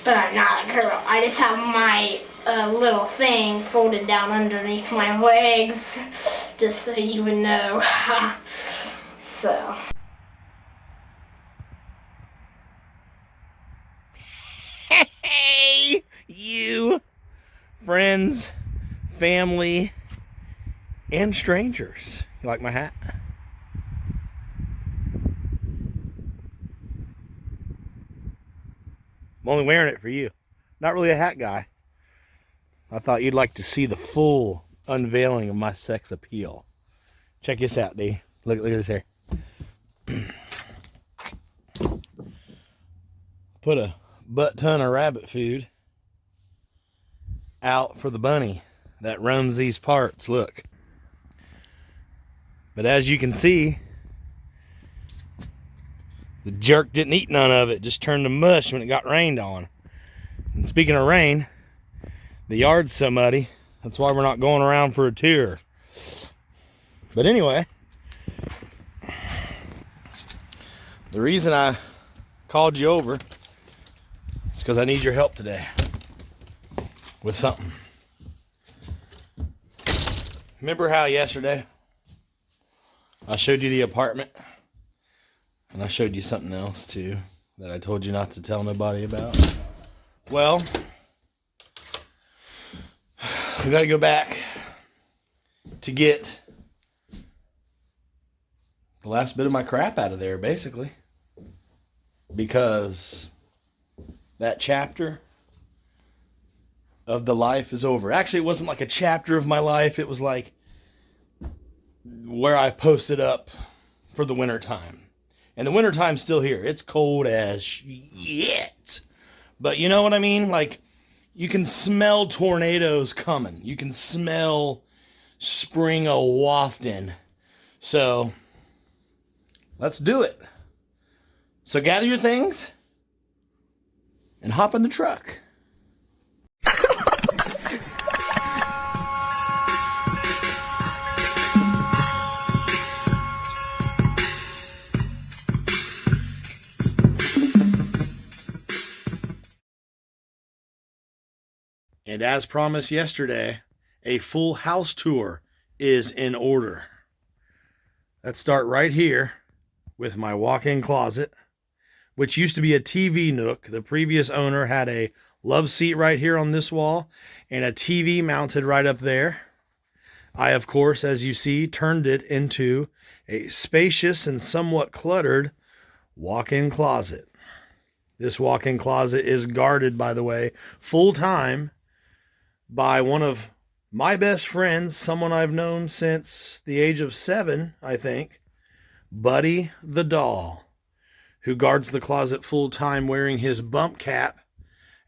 but I'm not a girl. I just have my little thing folded down underneath my legs, just so you would know. So. Hey, you, friends, family, and strangers. You like my hat? I'm only wearing it for you. Not really a hat guy. I thought you'd like to see the full unveiling of my sex appeal. Check this out, D. Look at this here. Put a butt ton of rabbit food out for the bunny that roams these parts. Look. But as you can see, the jerk didn't eat none of it. Just turned to mush when it got rained on. And speaking of rain, the yard's so muddy. That's why we're not going around for a tour. But anyway, the reason I called you over is because I need your help today with something. Remember how yesterday I showed you the apartment? And I showed you something else too that I told you not to tell nobody about. Well, we got to go back to get the last bit of my crap out of there, basically. Because that chapter of the life is over. Actually, it wasn't like a chapter of my life. It was like where I posted up for the winter time. And the winter time's still here. It's cold as shit. But you know what I mean? Like, you can smell tornadoes coming. You can smell spring a-wafting. So, let's do it. So gather your things and hop in the truck. And as promised yesterday, a full house tour is in order. Let's start right here with my walk-in closet, which used to be a TV nook. The previous owner had a love seat right here on this wall and a TV mounted right up there. I, of course, as you see, turned it into a spacious and somewhat cluttered walk-in closet. This walk-in closet is guarded, by the way, full-time by one of my best friends, someone I've known since the age of 7, I think, Buddy the Doll, who guards the closet full-time wearing his bump cap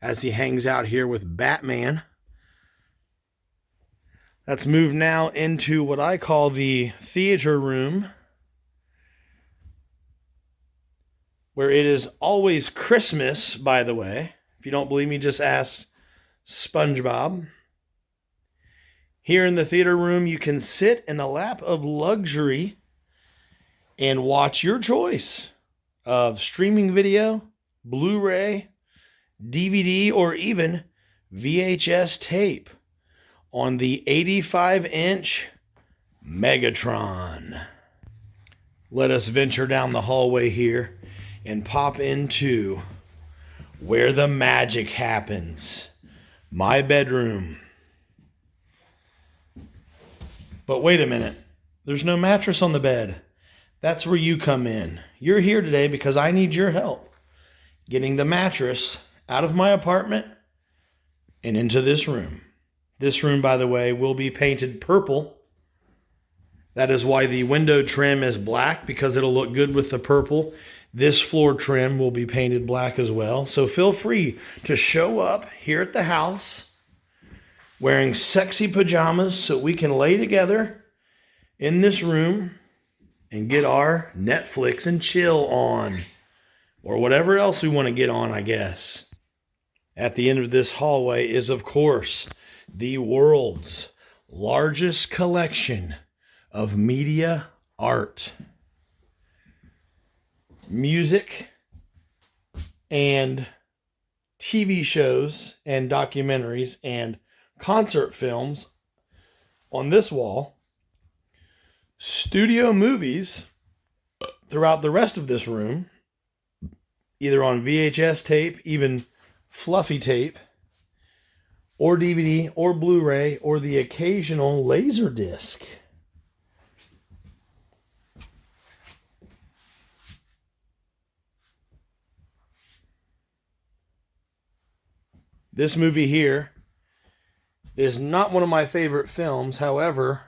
as he hangs out here with Batman. Let's move now into what I call the theater room, where it is always Christmas, by the way. If you don't believe me, just ask SpongeBob. Here in the theater room, you can sit in a lap of luxury and watch your choice of streaming video, Blu-ray, DVD, or even VHS tape on the 85-inch Megatron. Let us venture down the hallway here and pop into where the magic happens. My bedroom. But wait a minute. There's no mattress on the bed. That's where you come in. You're here today because I need your help getting the mattress out of my apartment and into this room. This room, by the way, will be painted purple. That is why the window trim is black, because it'll look good with the purple. This floor trim will be painted black as well. So feel free to show up here at the house wearing sexy pajamas so we can lay together in this room and get our Netflix and chill on. Or whatever else we want to get on, I guess. At the end of this hallway is, of course, the world's largest collection of media art, music, and TV shows and documentaries and concert films on this wall, studio movies throughout the rest of this room, either on VHS tape, even fluffy tape, or DVD, or Blu-ray, or the occasional laser disc. This movie here is not one of my favorite films. However,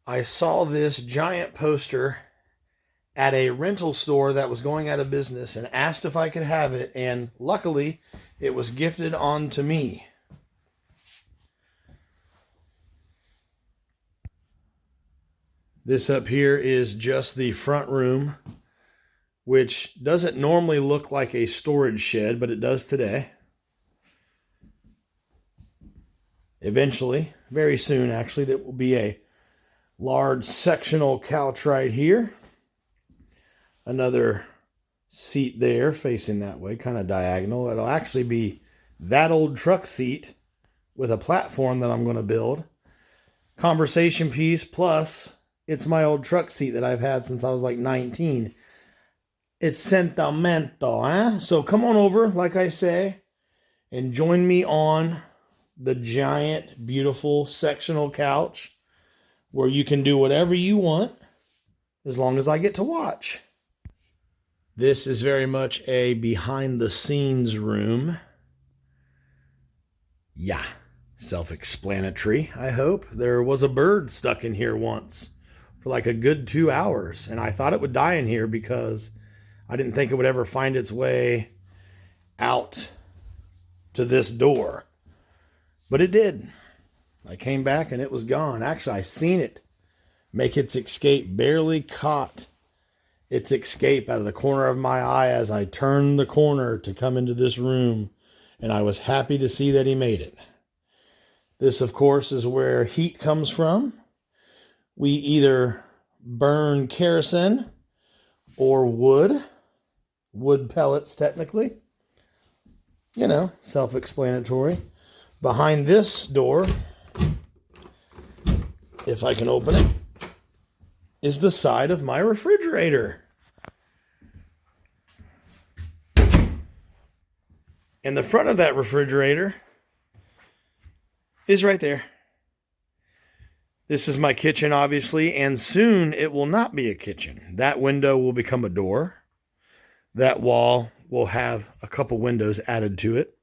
I saw this giant poster at a rental store that was going out of business and asked if I could have it, and luckily it was gifted on to me. This up here is just the front room, which doesn't normally look like a storage shed, but it does today. Eventually, very soon actually, that will be a large sectional couch right here. Another seat there facing that way, kind of diagonal. It'll actually be that old truck seat with a platform that I'm going to build. Conversation piece, plus it's my old truck seat that I've had since I was like 19. It's sentimental, huh? So come on over, like I say, and join me on the giant, beautiful sectional couch where you can do whatever you want as long as I get to watch. This is very much a behind-the-scenes room. Yeah, self-explanatory, I hope. There was a bird stuck in here once for like a good 2 hours, and I thought it would die in here because I didn't think it would ever find its way out to this door. But it did. I came back and it was gone. Actually, I seen it make its escape, barely caught its escape out of the corner of my eye as I turned the corner to come into this room, and I was happy to see that he made it. This, of course, is where heat comes from. We either burn kerosene or wood pellets, technically. You know, self-explanatory. Behind this door, if I can open it, is the side of my refrigerator. And the front of that refrigerator is right there. This is my kitchen, obviously, and soon it will not be a kitchen. That window will become a door. That wall will have a couple windows added to it.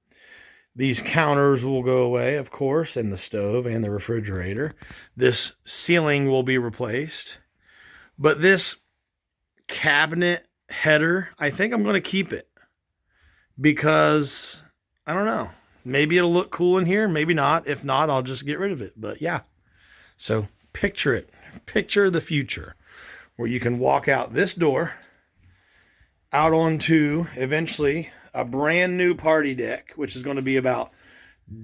These counters will go away, of course, and the stove and the refrigerator. This ceiling will be replaced. But this cabinet header, I think I'm going to keep it. Because, I don't know, maybe it'll look cool in here, maybe not. If not, I'll just get rid of it. But yeah, so picture it. Picture the future where you can walk out this door, out onto, eventually, a brand new party deck, which is going to be about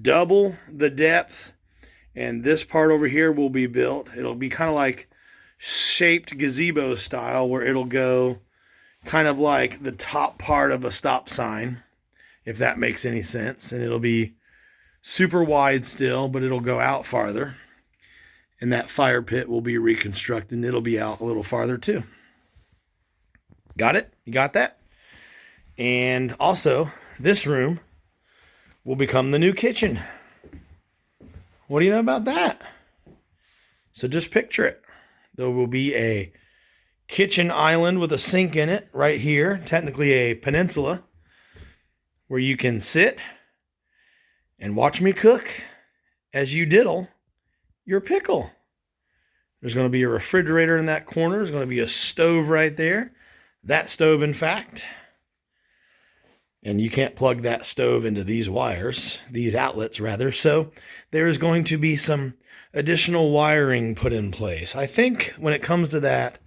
double the depth. And this part over here will be built. It'll be kind of like shaped gazebo style, where it'll go kind of like the top part of a stop sign, if that makes any sense. And it'll be super wide still, but it'll go out farther. And that fire pit will be reconstructed, and it'll be out a little farther too. Got it? You got that? And also, this room will become the new kitchen. What do you know about that? So just picture it. There will be a kitchen island with a sink in it right here, technically a peninsula, where you can sit and watch me cook as you diddle your pickle. There's going to be a refrigerator in that corner. There's going to be a stove right there. That stove, in fact. And you can't plug that stove into these wires, these outlets rather. So there is going to be some additional wiring put in place. I think when it comes to that,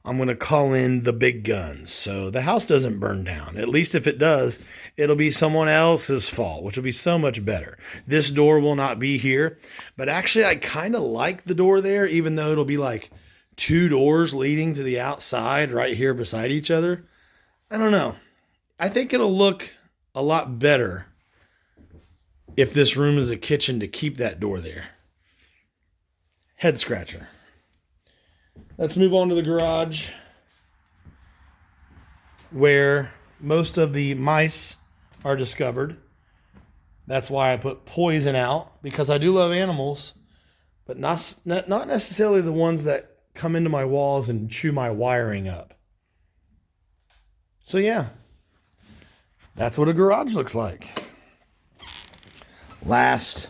I'm going to call in the big guns so the house doesn't burn down. At least if it does, it'll be someone else's fault, which will be so much better. This door will not be here, but actually I kind of like the door there, even though it'll be like two doors leading to the outside right here beside each other. I don't know. I think it'll look a lot better if this room is a kitchen to keep that door there. Head scratcher. Let's move on to the garage, where most of the mice are discovered. That's why I put poison out, because I do love animals, but not necessarily the ones that come into my walls and chew my wiring up. So yeah, that's what a garage looks like. Last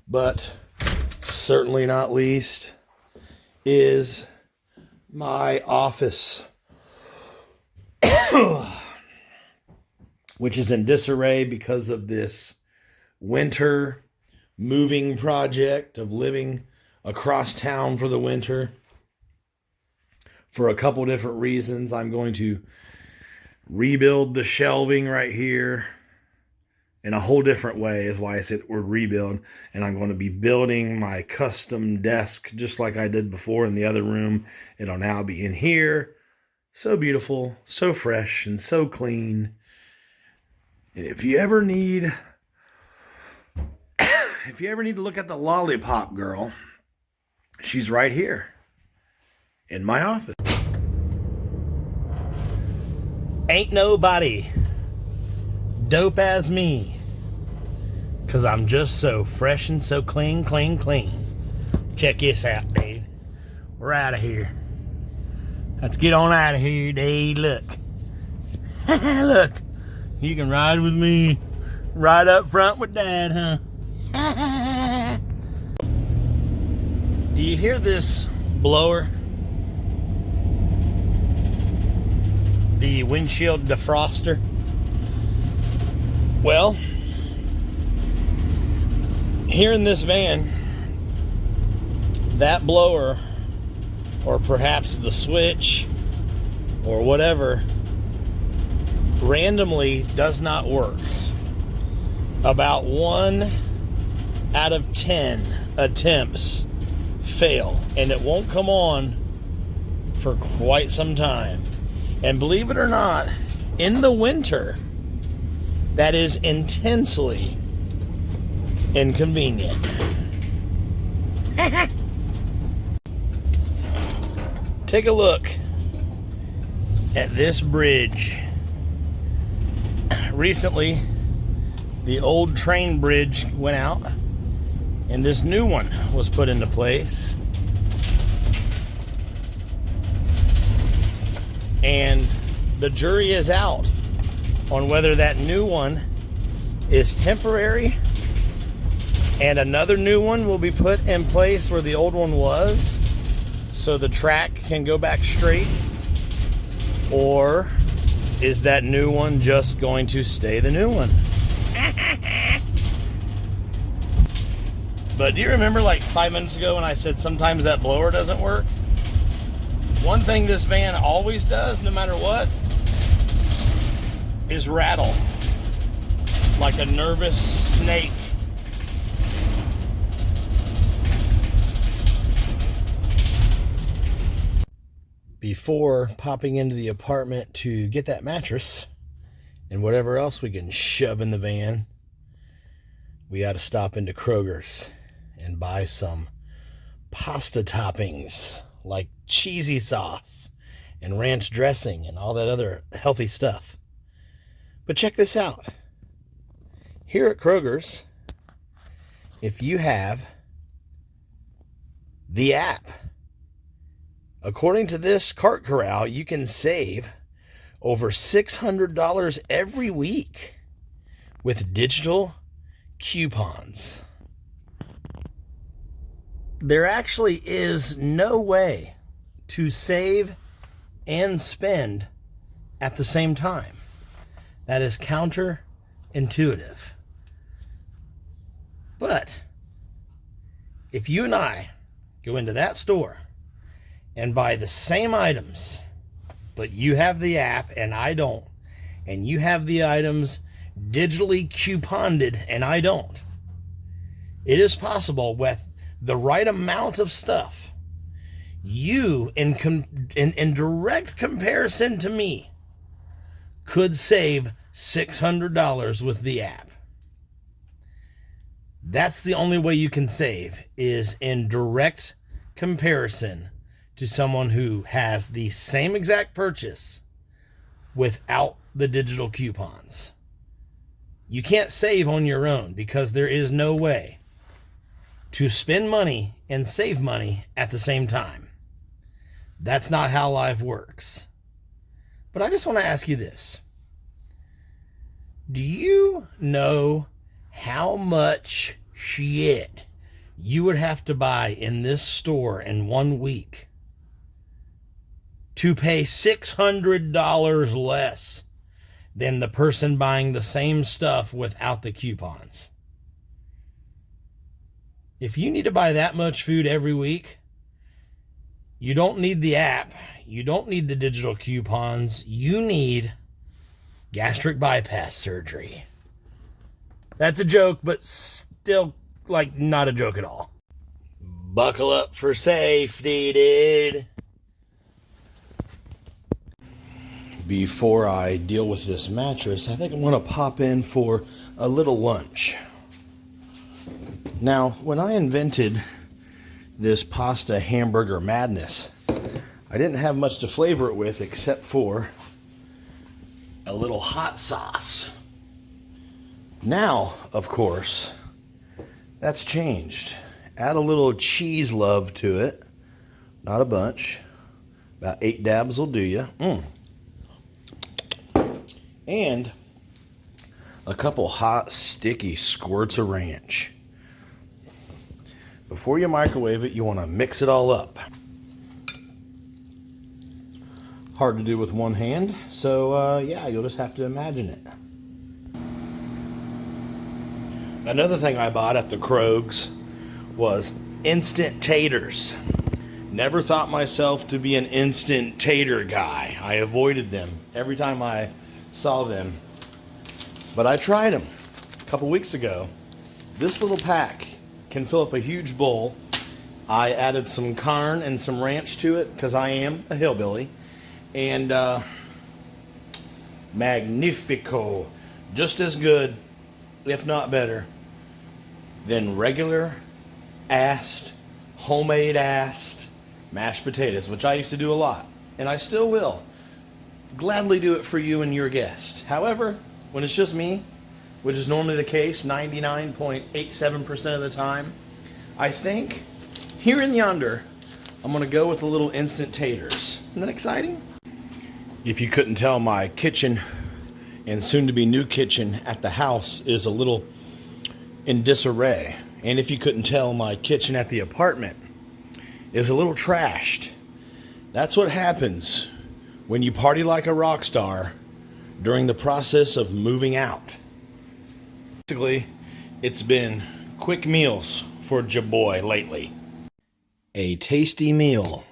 but certainly not least is my office, which is in disarray because of this winter moving project of living across town for the winter. For a couple different reasons, I'm going to rebuild the shelving right here in a whole different way, is why I said the word rebuild. And I'm going to be building my custom desk just like I did before in the other room. It'll now be in here. So beautiful, so fresh, and so clean. And if you ever need to look at the lollipop girl, she's right here in my office. Ain't nobody dope as me, 'cause I'm just so fresh and so clean. Check this out, dude. We're out of here. Let's get on out of here, dude. Look. Look. You can ride with me. Right up front with Dad, huh? Do you hear this blower? The windshield defroster? Well, here in this van, that blower, or perhaps the switch, or whatever, randomly does not work. About 1 out of 10 attempts fail, and it won't come on for quite some time. And believe it or not, in the winter, that is intensely inconvenient. Take a look at this bridge. Recently, the old train bridge went out and this new one was put into place. And the jury is out on whether that new one is temporary and another new one will be put in place where the old one was, so the track can go back straight, or is that new one just going to stay the new one? But do you remember like 5 minutes ago when I said sometimes that blower doesn't work? One thing this van always does, no matter what, is rattle like a nervous snake. Before popping into the apartment to get that mattress and whatever else we can shove in the van, we got to stop into Kroger's and buy some pasta toppings like cheesy sauce and ranch dressing and all that other healthy stuff. But check this out. Here at Kroger's, if you have the app, according to this cart corral, you can save over $600 every week with digital coupons. There actually is no way to save and spend at the same time. That is counterintuitive. But if you and I go into that store and buy the same items, but you have the app and I don't, and you have the items digitally couponed and I don't, it is possible with the right amount of stuff, you, in direct comparison to me, could save $600 with the app. That's the only way you can save, is in direct comparison to someone who has the same exact purchase without the digital coupons. You can't save on your own because there is no way to spend money and save money at the same time. That's not how life works. But I just want to ask you this. Do you know how much shit you would have to buy in this store in 1 week to pay $600 less than the person buying the same stuff without the coupons? If you need to buy that much food every week, you don't need the app. You don't need the digital coupons. You need gastric bypass surgery. That's a joke, but still, not a joke at all. Buckle up for safety, dude. Before I deal with this mattress, I think I'm going to pop in for a little lunch. Now, when I invented this pasta hamburger madness, I didn't have much to flavor it with except for a little hot sauce. Now, of course, that's changed. Add a little cheese love to it. Not a bunch. About 8 dabs will do you. And a couple hot, sticky squirts of ranch. Before you microwave it, you want to mix it all up. Hard to do with one hand, so yeah, you'll just have to imagine it. Another thing I bought at the Krogs was instant taters. Never thought myself to be an instant tater guy. I avoided them every time I saw them. But I tried them a couple weeks ago. This little pack can fill up a huge bowl. I added some carne and some ranch to it because I am a hillbilly. And magnifico. Just as good, if not better, than regular homemade mashed potatoes, which I used to do a lot, and I still will gladly do it for you and your guest. However, when it's just me, which is normally the case 99.87% of the time, I think here and yonder I'm going to go with a little instant taters. Isn't that exciting? If you couldn't tell, my kitchen and soon to be new kitchen at the house is a little in disarray. And if you couldn't tell, my kitchen at the apartment is a little trashed. That's what happens when you party like a rock star during the process of moving out. Basically, it's been quick meals for Jaboy lately. A tasty meal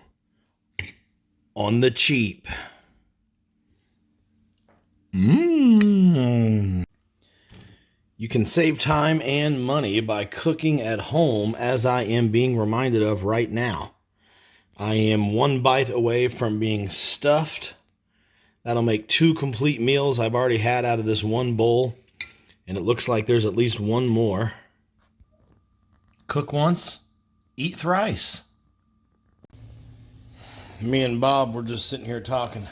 on the cheap. You can save time and money by cooking at home, as I am being reminded of right now. I am 1 bite away from being stuffed. That'll make 2 complete meals I've already had out of this one bowl, and it looks like there's at least one more. Cook once, eat thrice. Me and Bob were just sitting here talking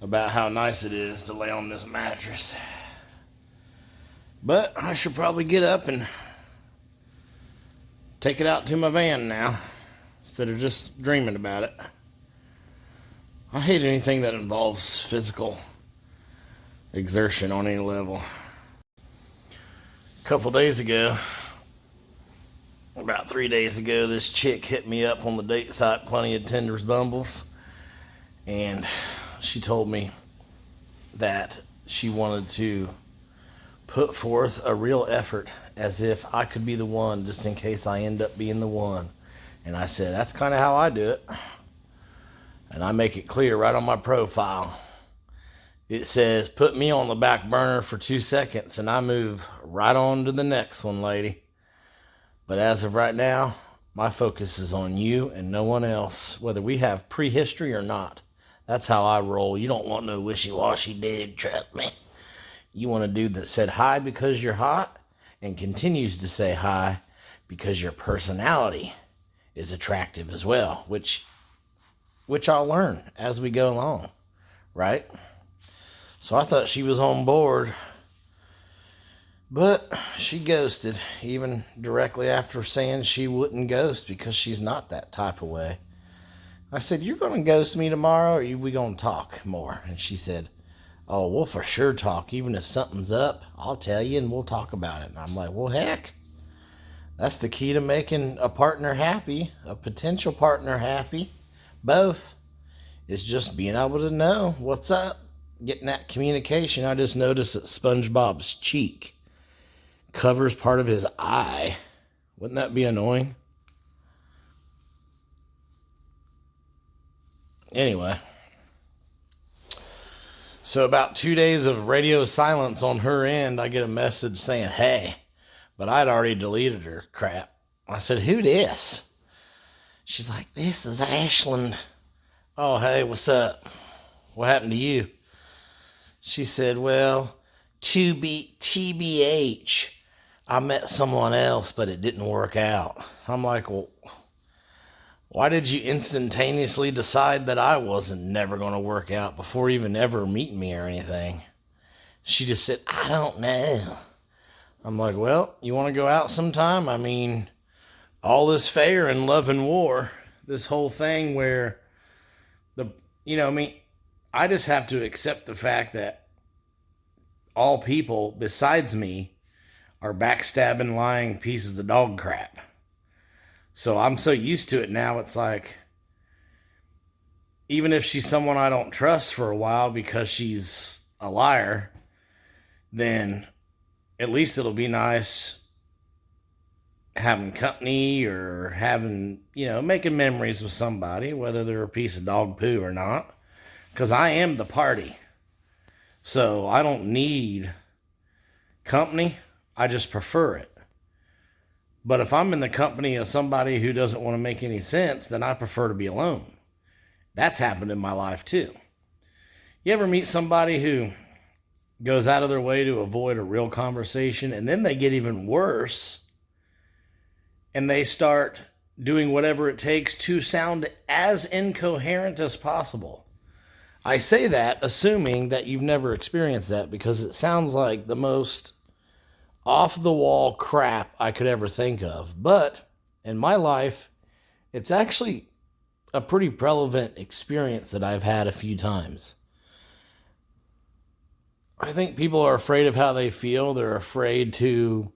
about how nice it is to lay on this mattress. But I should probably get up and take it out to my van now, instead of just dreaming about it. I hate anything that involves physical exertion on any level. A couple days ago, about 3 days ago, this chick hit me up on the date site, Plenty of Tenders Bumbles, and she told me that she wanted to put forth a real effort as if I could be the one, just in case I end up being the one. And I said, that's kind of how I do it. And I make it clear right on my profile. It says, put me on the back burner for 2 seconds and I move right on to the next one, lady. But as of right now, my focus is on you and no one else, whether we have prehistory or not. That's how I roll. You don't want no wishy-washy dude, trust me. You want a dude that said hi because you're hot and continues to say hi because your personality is attractive as well, which I'll learn as we go along, right? So I thought she was on board, but she ghosted, even directly after saying she wouldn't ghost because she's not that type of way. I said, "You're going to ghost me tomorrow, or are we going to talk more?" And she said, "Oh, we'll for sure talk. Even if something's up, I'll tell you and we'll talk about it." And I'm like, well, heck, that's the key to making a partner happy, a potential partner happy, both, is just being able to know what's up, getting that communication. I just noticed that SpongeBob's cheek covers part of his eye. Wouldn't that be annoying? Anyway, so about 2 days of radio silence on her end, I get a message saying, "Hey," but I'd already deleted her crap. I said, "Who this?" She's like, "This is Ashland." "Oh, hey, what's up? What happened to you?" She said, "Well, TBH, I met someone else, but it didn't work out." I'm like, "Well, why did you instantaneously decide that I wasn't never going to work out before even ever meeting me or anything?" She just said, "I don't know." I'm like, "Well, you want to go out sometime? I mean, all this fair and love and war, this whole thing where I just have to accept the fact that all people besides me are backstabbing, lying pieces of dog crap. So I'm so used to it now, it's like, even if she's someone I don't trust for a while because she's a liar, then at least it'll be nice having company or making memories with somebody, whether they're a piece of dog poo or not. Because I am the party. So I don't need company. I just prefer it. But if I'm in the company of somebody who doesn't want to make any sense, then I prefer to be alone. That's happened in my life too. You ever meet somebody who goes out of their way to avoid a real conversation, and then they get even worse and they start doing whatever it takes to sound as incoherent as possible? I say that assuming that you've never experienced that, because it sounds like the most off-the-wall crap I could ever think of. But in my life, it's actually a pretty relevant experience that I've had a few times. I think people are afraid of how they feel. They're afraid to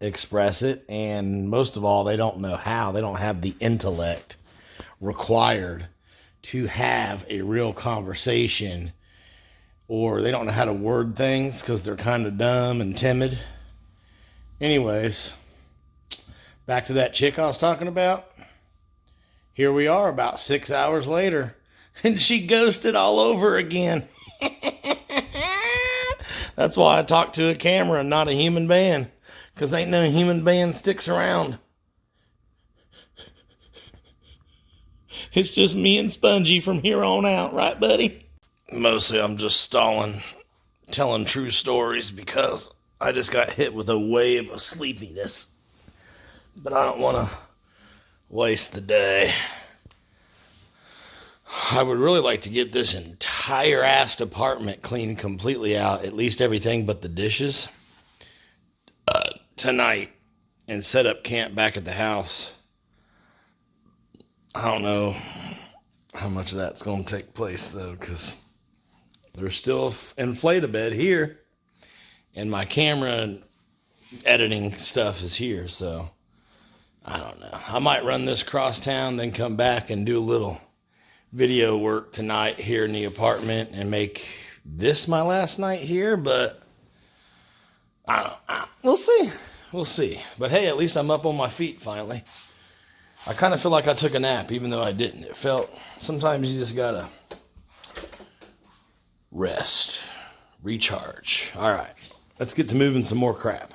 express it. And most of all, they don't know how. They don't have the intellect required to have a real conversation, or they don't know how to word things because they're kind of dumb and timid. Anyways, back to that chick I was talking about. Here we are about 6 hours later, and she ghosted all over again. That's why I talk to a camera and not a human being, because ain't no human being sticks around. It's just me and Spongy from here on out, right, buddy? Mostly I'm just stalling, telling true stories, because I just got hit with a wave of sleepiness. But I don't want to waste the day. I would really like to get this entire ass apartment cleaned completely out, at least everything but the dishes, tonight, and set up camp back at the house. I don't know how much of that's going to take place, though, because there's still Inflate-A-Bed here, and my camera and editing stuff is here, so I don't know. I might run this cross town, then come back and do a little video work tonight here in the apartment and make this my last night here, but I don't know. We'll see. But hey, at least I'm up on my feet finally. I kind of feel like I took a nap, even though I didn't. It felt, sometimes you just gotta rest, recharge. All right, let's get to moving some more crap.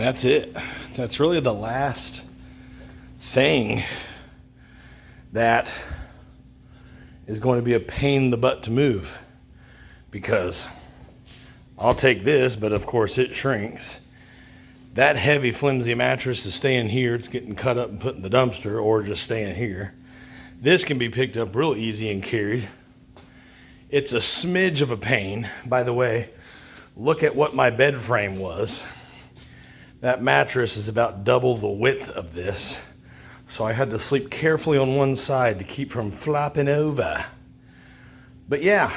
And that's it. That's really the last thing that is going to be a pain in the butt to move, because I'll take this, but of course it shrinks. That heavy, flimsy mattress is staying here. It's getting cut up and put in the dumpster, or just staying here. This can be picked up real easy and carried. It's a smidge of a pain. By the way, look at what my bed frame was. That mattress is about double the width of this. So I had to sleep carefully on one side to keep from flopping over. But yeah,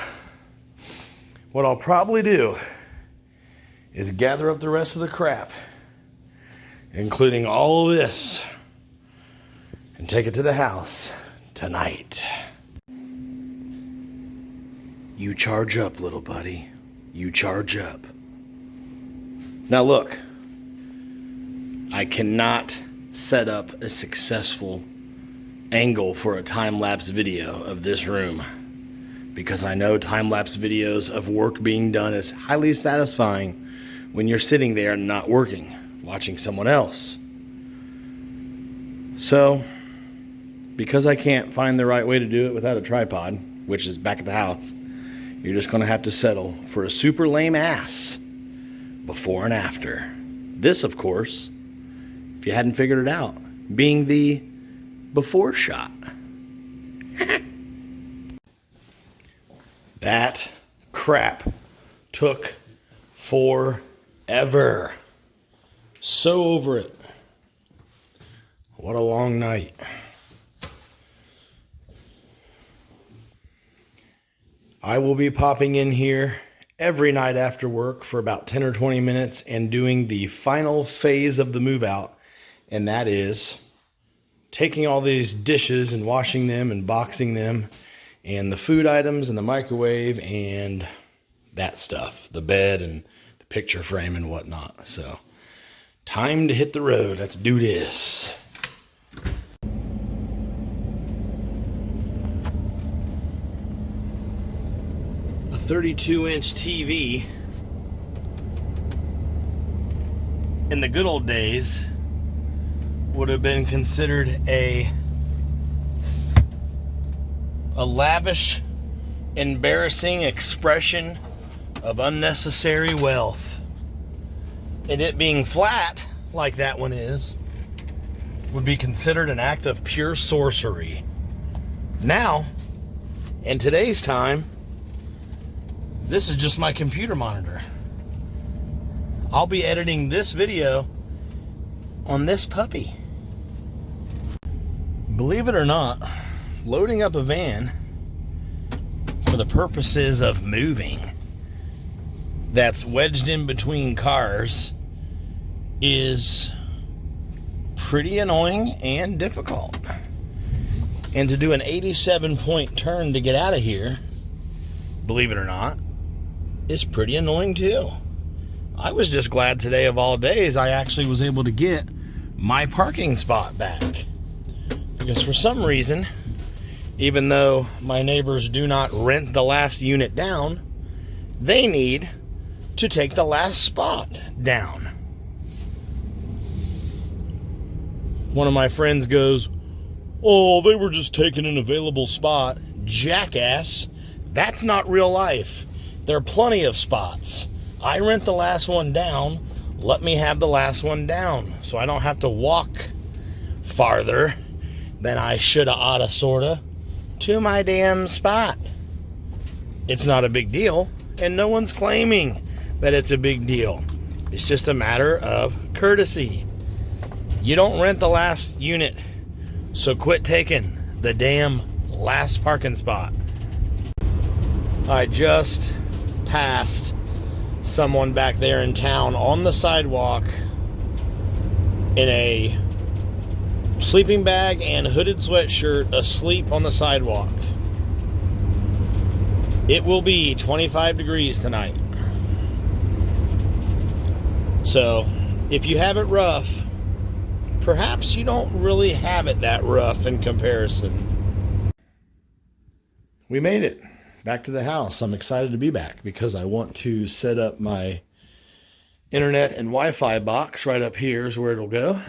what I'll probably do is gather up the rest of the crap, including all of this, and take it to the house tonight. You charge up, little buddy. You charge up. Now look, I cannot set up a successful angle for a time-lapse video of this room, because I know time-lapse videos of work being done is highly satisfying when you're sitting there and not working, watching someone else. So, because I can't find the right way to do it without a tripod, which is back at the house, you're just going to have to settle for a super lame ass before and after. This, of course, if you hadn't figured it out, being the before shot. That crap took forever. So over it. What a long night. I will be popping in here every night after work for about 10 or 20 minutes and doing the final phase of the move out. And that is taking all these dishes and washing them and boxing them, and the food items and the microwave and that stuff, the bed and the picture frame and whatnot. So time to hit the road. Let's do this. A 32-inch TV in the good old days would have been considered a lavish, embarrassing expression of unnecessary wealth. And it being flat, like that one is, would be considered an act of pure sorcery. Now, in today's time, this is just my computer monitor. I'll be editing this video on this puppy. Believe it or not, loading up a van for the purposes of moving that's wedged in between cars is pretty annoying and difficult. And to do an 87-point turn to get out of here, believe it or not, is pretty annoying too. I was just glad today of all days I actually was able to get my parking spot back. Because for some reason, even though my neighbors do not rent the last unit down, they need to take the last spot down. One of my friends goes, "Oh, they were just taking an available spot." Jackass, that's not real life. There are plenty of spots. I rent the last one down. Let me have the last one down so I don't have to walk farther than I shoulda, oughta, sorta to my damn spot. It's not a big deal, and no one's claiming that it's a big deal. It's just a matter of courtesy. You don't rent the last unit, so quit taking the damn last parking spot. I just passed someone back there in town on the sidewalk in a sleeping bag and hooded sweatshirt, asleep on the sidewalk. It will be 25 degrees tonight. So, if you have it rough, perhaps you don't really have it that rough in comparison. We made it back to the house. I'm excited to be back because I want to set up my internet and Wi-Fi box right up here is where it'll go.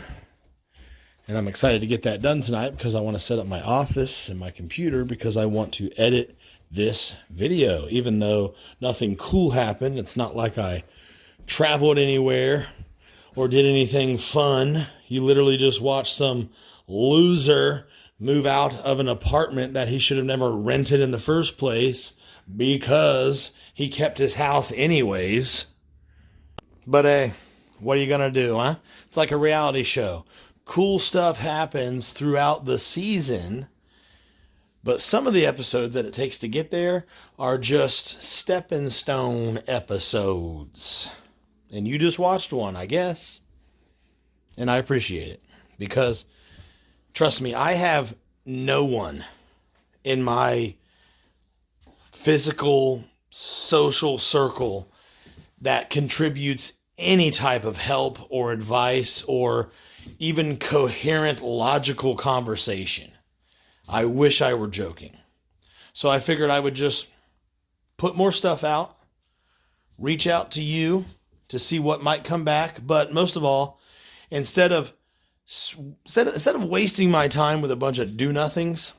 And I'm excited to get that done tonight because I want to set up my office and my computer because I want to edit this video. Even though nothing cool happened, it's not like I traveled anywhere or did anything fun. You literally just watched some loser move out of an apartment that he should have never rented in the first place because he kept his house anyways. But hey, what are you gonna do, huh? It's like a reality show. Cool stuff happens throughout the season, but some of the episodes that it takes to get there are just stepping stone episodes. And you just watched one, I guess. And I appreciate it because, trust me, I have no one in my physical, social circle that contributes any type of help or advice or even coherent, logical conversation. I wish I were joking. So I figured I would just put more stuff out, reach out to you to see what might come back. But most of all, instead of wasting my time with a bunch of do-nothings,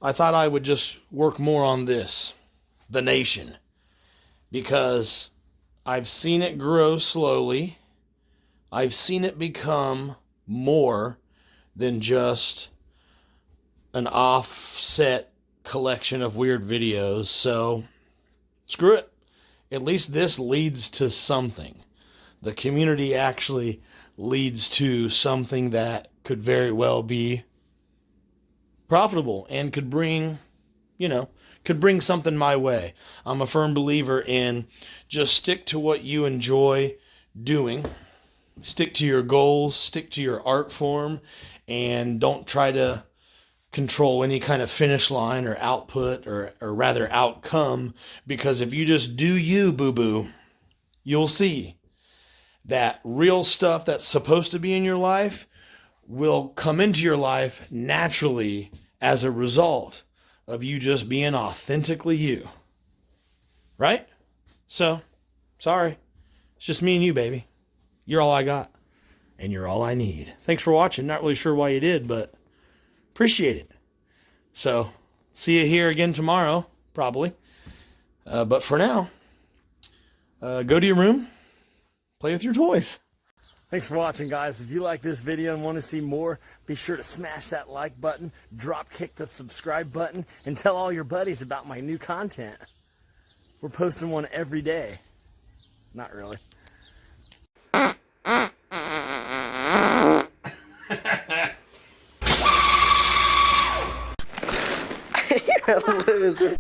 I thought I would just work more on this, the nation, because I've seen it grow slowly. I've seen it become more than just an offset collection of weird videos. So screw it. At least this leads to something. The community actually leads to something that could very well be profitable and could bring something my way. I'm a firm believer in just stick to what you enjoy doing. Stick to your goals, stick to your art form, and don't try to control any kind of finish line or output or rather outcome, because if you just do you, boo-boo, you'll see that real stuff that's supposed to be in your life will come into your life naturally as a result of you just being authentically you. Right? So, sorry. It's just me and you, baby. You're all I got. And you're all I need. Thanks for watching. Not really sure why you did, but appreciate it. So, see you here again tomorrow, probably. But for now, go to your room, play with your toys. Thanks for watching, guys. If you like this video and want to see more, be sure to smash that like button, drop kick the subscribe button, and tell all your buddies about my new content. We're posting one every day. Not really. You're a loser.